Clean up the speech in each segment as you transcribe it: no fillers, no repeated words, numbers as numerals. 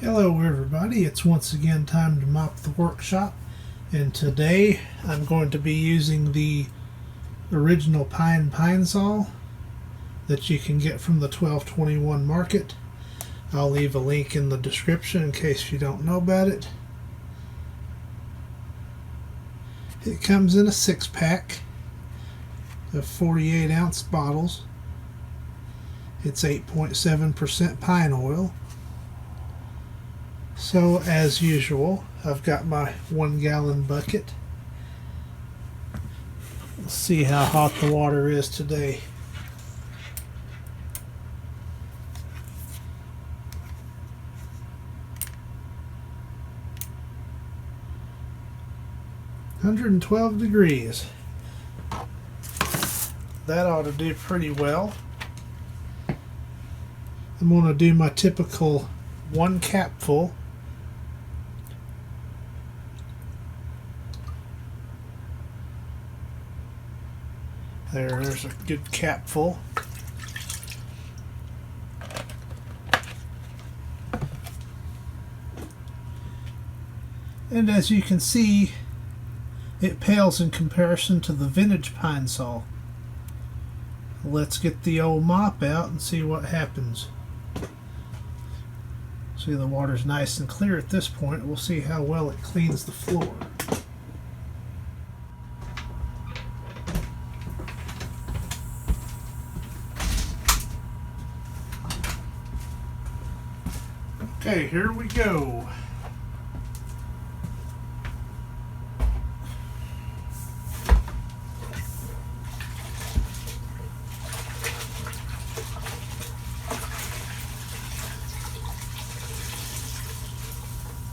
Hello everybody, it's once again time to mop the workshop, and today I'm going to be using the original pine saw that you can get from the 1221 market. I'll leave a link in the description in case you don't know about it. It comes in a 6-pack of 48-ounce bottles. It's 8.7% pine oil. So, as usual, I've got my 1-gallon bucket. Let's see how hot the water is today. "112 degrees. That ought to do pretty well. I'm going to do my typical 1 capful. There's a good capful. And as you can see, it pales in comparison to the vintage pine saw. Let's get the old mop out and see what happens. See, the water's nice and clear at this point. We'll see how well it cleans the floor. Okay, here we go.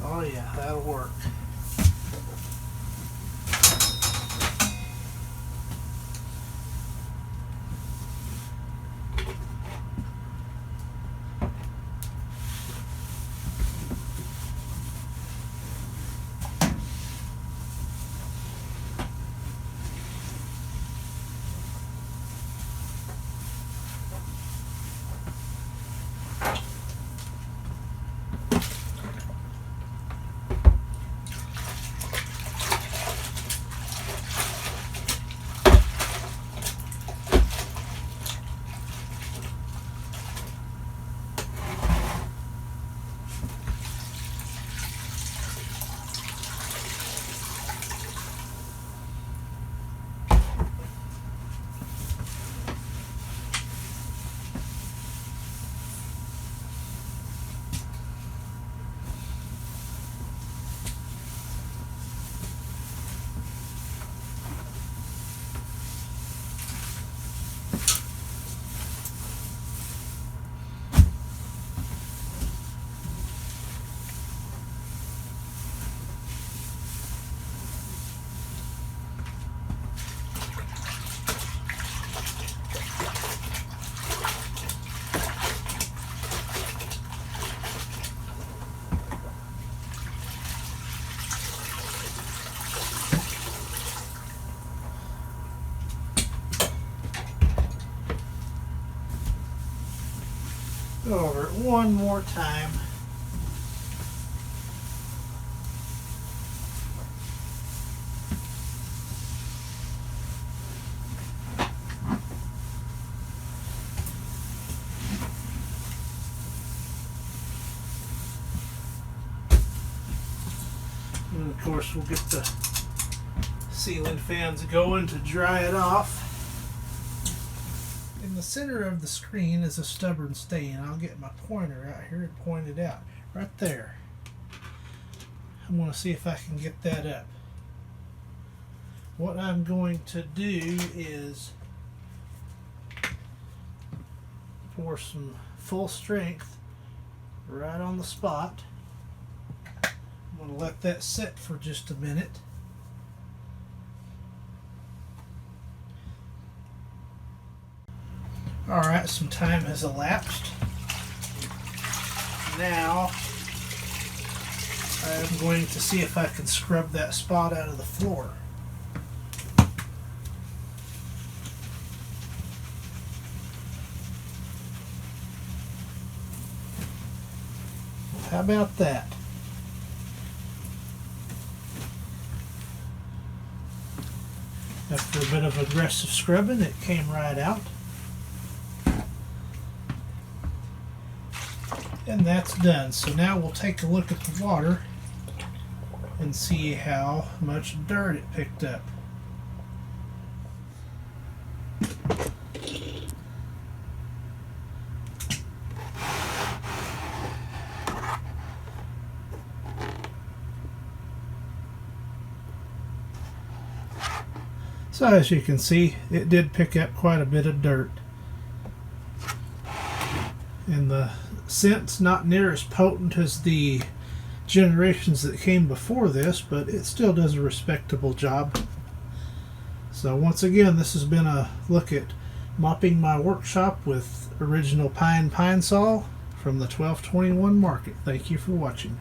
Oh yeah, that'll work. Go over it one more time. And of course we'll get the ceiling fans going to dry it off. In the center of the screen is a stubborn stain. I'll get my pointer out here and point it out. Right there. I'm going to see if I can get that up. What I'm going to do is pour some full strength right on the spot. I'm going to let that sit for just a minute. Alright, some time has elapsed. Now, I'm going to see if I can scrub that spot out of the floor. How about that? After a bit of aggressive scrubbing, it came right out. And that's done. So now we'll take a look at the water and see how much dirt it picked up. So as you can see, it did pick up quite a bit of dirt. And the scent's not near as potent as the generations that came before this, but it still does a respectable job. So once again, this has been a look at mopping my workshop with original pine saw from the 1221 market. Thank you for watching.